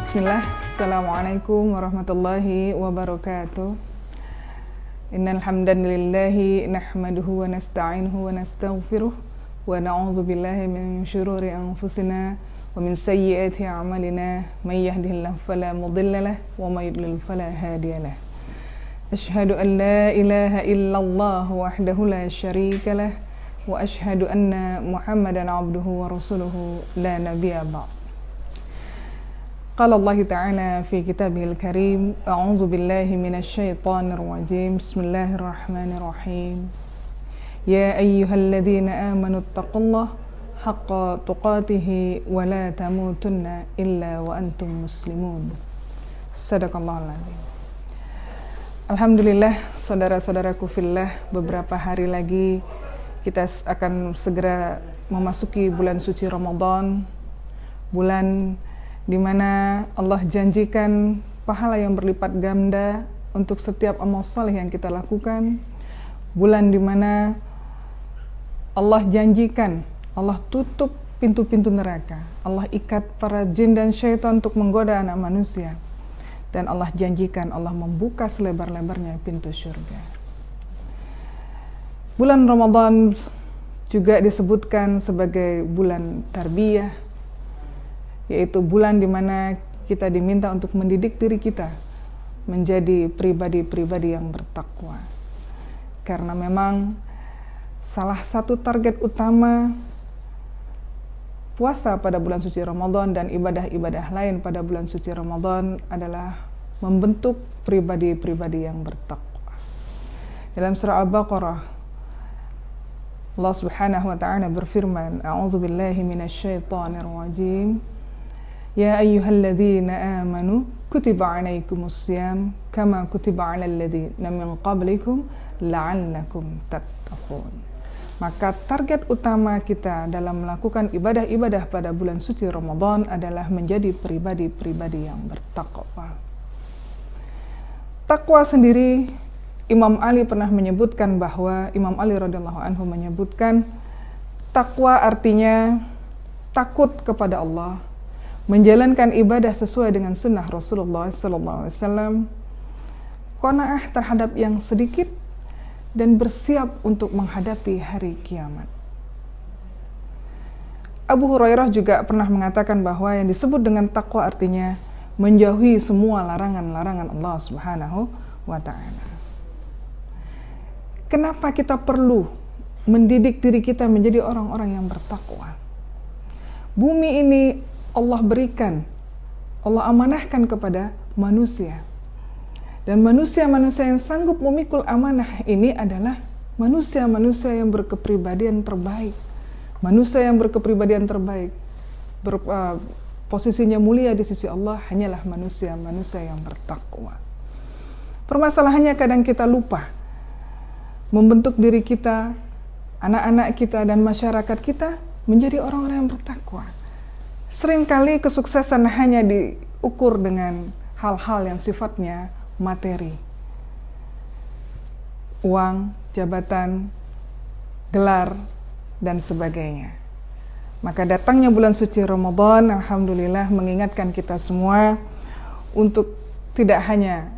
Bismillah, Assalamualaikum warahmatullahi wabarakatuh. Innal hamdalillahi nahmaduhu wa nasta'inuhu wa nastaghfiruh wa na'udzu billahi min syururi anfusina wa min sayyiati a'malina may yahdihillahu fala mudilla lahu wa may yudlil fala hadiya lahu. Asyhadu an la ilaha illallah wahdahu la syarika lahu wa asyhadu anna Muhammadan 'abduhu wa rasuluhu la nabiyya ba'd. قال الله تعالى في كتابه الكريم أعوذ بالله من الشيطان الرجيم بسم الله الرحمن الرحيم يا أيها الذين آمنوا اتقوا الله حق تقاته ولا تموتن إلا وأنتم مسلمون. صدق الله العظيم. Alhamdulillah, saudara-saudaraku fillah, beberapa hari lagi kita akan segera memasuki bulan suci Ramadan, bulan di mana Allah janjikan pahala yang berlipat ganda untuk setiap amal saleh yang kita lakukan. Bulan di mana Allah janjikan, Allah tutup pintu-pintu neraka. Allah ikat para jin dan syaitan untuk menggoda anak manusia. Dan Allah janjikan, Allah membuka selebar-lebarnya pintu surga. Bulan Ramadan juga disebutkan sebagai bulan tarbiyah, yaitu bulan di mana kita diminta untuk mendidik diri kita menjadi pribadi-pribadi yang bertakwa. Karena memang salah satu target utama puasa pada bulan suci Ramadan dan ibadah-ibadah lain pada bulan suci Ramadan adalah membentuk pribadi-pribadi yang bertakwa. Dalam surah Al-Baqarah, Allah Subhanahu wa taala berfirman, A'udzubillahi minasyaitonir rajim. Ya ayyuhalladzina amanu kutiba alaikumussyam kama kutiba alal ladzina min qablikum la'allakum tattaqun. Maka target utama kita dalam melakukan ibadah-ibadah pada bulan suci Ramadan adalah menjadi pribadi-pribadi yang bertakwa. Takwa sendiri, Imam Ali pernah menyebutkan bahwa Imam Ali radhiyallahu anhu menyebutkan takwa artinya takut kepada Allah, menjalankan ibadah sesuai dengan sunnah Rasulullah SAW, qanaah terhadap yang sedikit, dan bersiap untuk menghadapi hari kiamat. Abu Hurairah juga pernah mengatakan bahwa yang disebut dengan takwa artinya menjauhi semua larangan-larangan Allah Subhanahu wa ta'ala. Kenapa kita perlu mendidik diri kita menjadi orang-orang yang bertakwa? Bumi ini Allah berikan, Allah amanahkan kepada manusia. Dan manusia-manusia yang sanggup memikul amanah ini adalah manusia-manusia yang berkepribadian terbaik. Manusia yang berkepribadian terbaik, posisinya mulia di sisi Allah hanyalah manusia-manusia yang bertakwa. Permasalahannya kadang kita lupa membentuk diri kita, anak-anak kita, dan masyarakat kita menjadi orang-orang yang bertakwa. Seringkali kesuksesan hanya diukur dengan hal-hal yang sifatnya materi. Uang, jabatan, gelar, dan sebagainya. Maka datangnya bulan suci Ramadan, alhamdulillah, mengingatkan kita semua untuk tidak hanya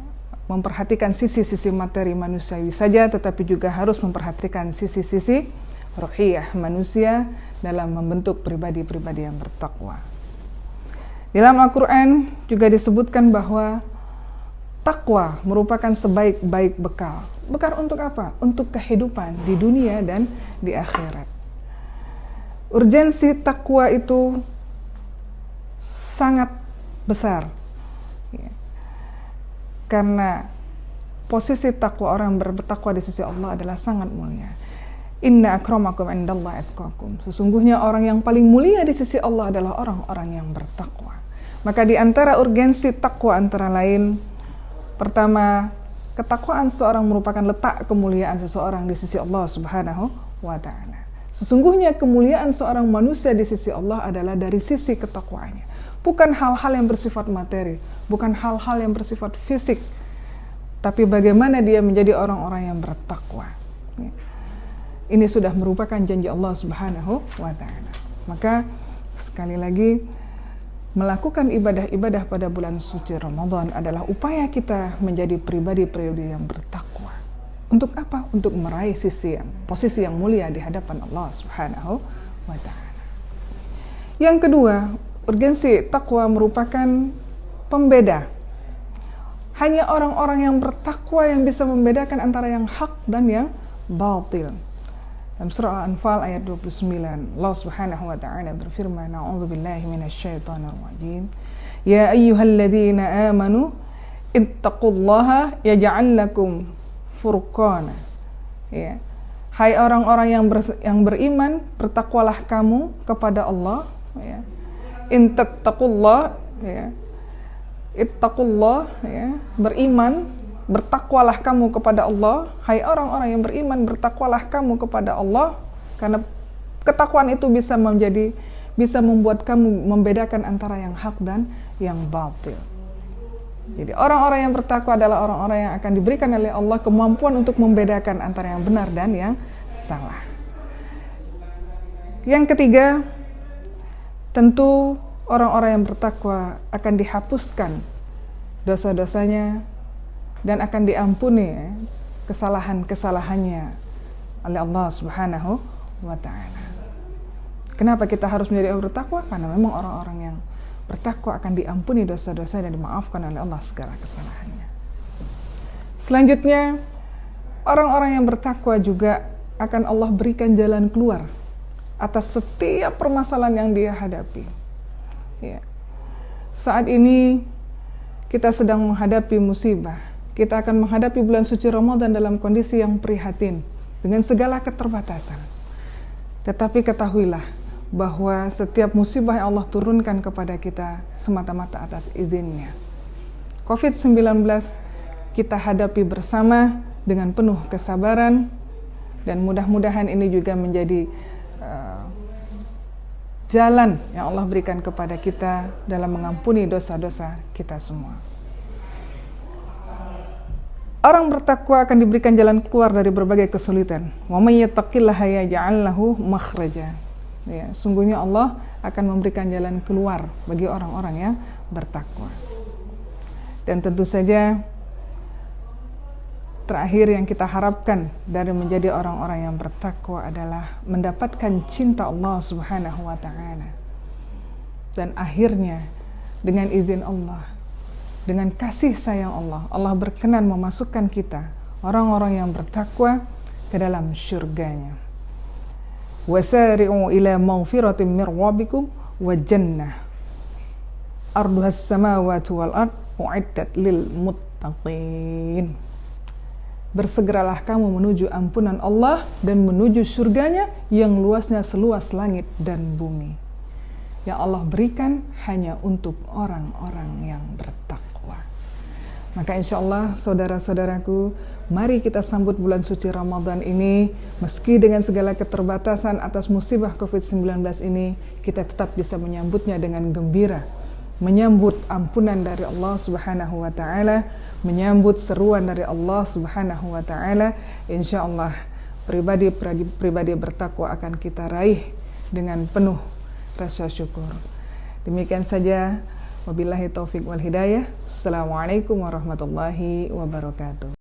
memperhatikan sisi-sisi materi manusiawi saja, tetapi juga harus memperhatikan sisi-sisi ruhiyah manusia dalam membentuk pribadi-pribadi yang bertakwa. Dalam Al-Quran juga disebutkan bahwa takwa merupakan sebaik-baik bekal. Bekal untuk apa? Untuk kehidupan di dunia dan di akhirat. Urgensi takwa itu sangat besar. Karena posisi takwa orang bertakwa di sisi Allah adalah sangat mulia. Inna akramakum indallahi atqakum. Sesungguhnya orang yang paling mulia di sisi Allah adalah orang-orang yang bertakwa. Maka di antara urgensi takwa antara lain, pertama, ketakwaan seorang merupakan letak kemuliaan seseorang di sisi Allah Subhanahu wa ta'ala. Sesungguhnya kemuliaan seorang manusia di sisi Allah adalah dari sisi ketakwaannya. Bukan hal-hal yang bersifat materi, bukan hal-hal yang bersifat fisik, tapi bagaimana dia menjadi orang-orang yang bertakwa. Ini sudah merupakan janji Allah Subhanahu wa ta'ala. Maka sekali lagi melakukan ibadah-ibadah pada bulan suci Ramadan adalah upaya kita menjadi pribadi-pribadi yang bertakwa. Untuk apa? Untuk meraih posisi yang mulia di hadapan Allah Subhanahu wa Ta'ala. Yang kedua, urgensi takwa merupakan pembeda. Hanya orang-orang yang bertakwa yang bisa membedakan antara yang hak dan yang batil. Dalam surah Al-Anfal ayat 29, Allah Subhanahu wa Ta'ala berfirman, "A'udzubillahi minasyaitonir rajim. Ya ayyuhalladzina amanu ittaqullaha yaj'al lakum furqana." Ya. Hai orang-orang yang beriman, bertakwalah kamu kepada Allah, ya. In tattaqullah, ya. Ittaqullah, ya, beriman, bertakwalah kamu kepada Allah. Hai orang-orang yang beriman, bertakwalah kamu kepada Allah, karena ketakwaan itu bisa membuat kamu membedakan antara yang hak dan yang batil. Jadi orang-orang yang bertakwa adalah orang-orang yang akan diberikan oleh Allah kemampuan untuk membedakan antara yang benar dan yang salah. Yang ketiga, tentu orang-orang yang bertakwa akan dihapuskan dosa-dosanya dan akan diampuni kesalahan-kesalahannya oleh Allah Subhanahu wa Ta'ala. Kenapa kita harus menjadi orang bertakwa? Karena memang orang-orang yang bertakwa akan diampuni dosa-dosa dan dimaafkan oleh Allah segala kesalahannya. Selanjutnya, orang-orang yang bertakwa juga akan Allah berikan jalan keluar atas setiap permasalahan yang dia hadapi. Ya. Saat ini kita sedang menghadapi musibah. Kita akan menghadapi bulan suci Ramadan dalam kondisi yang prihatin dengan segala keterbatasan. Tetapi ketahuilah bahwa setiap musibah yang Allah turunkan kepada kita semata-mata atas izin-Nya. COVID-19 kita hadapi bersama dengan penuh kesabaran, dan mudah-mudahan ini juga menjadi jalan yang Allah berikan kepada kita dalam mengampuni dosa-dosa kita semua. Orang bertakwa akan diberikan jalan keluar dari berbagai kesulitan. Wa may yattaqillaha yaj'al lahu makhraja. Ya, sungguhnya Allah akan memberikan jalan keluar bagi orang-orang yang bertakwa. Dan tentu saja terakhir yang kita harapkan dari menjadi orang-orang yang bertakwa adalah mendapatkan cinta Allah Subhanahu wa Ta'ala. Dan akhirnya dengan izin Allah, dengan kasih sayang Allah, Allah berkenan memasukkan kita, orang-orang yang bertakwa, ke dalam syurganya. Wasari'u ila maghfiratin min rabbikum wa jannah arduhas samawati wal ard u'iddat lil muttaqin. Bersegeralah kamu menuju ampunan Allah dan menuju surganya yang luasnya seluas langit dan bumi, yang Allah berikan hanya untuk orang-orang yang bertakwa. Maka insya Allah saudara-saudaraku, mari kita sambut bulan suci Ramadan ini. Meski dengan segala keterbatasan atas musibah COVID-19 ini, kita tetap bisa menyambutnya dengan gembira, menyambut ampunan dari Allah Subhanahu wa Ta'ala, menyambut seruan dari Allah Subhanahu wa Ta'ala. Insya Allah pribadi bertakwa akan kita raih dengan penuh rasa syukur. Demikian saja, wabillahi taufiq wal hidayah. Assalamualaikum warahmatullahi wabarakatuh.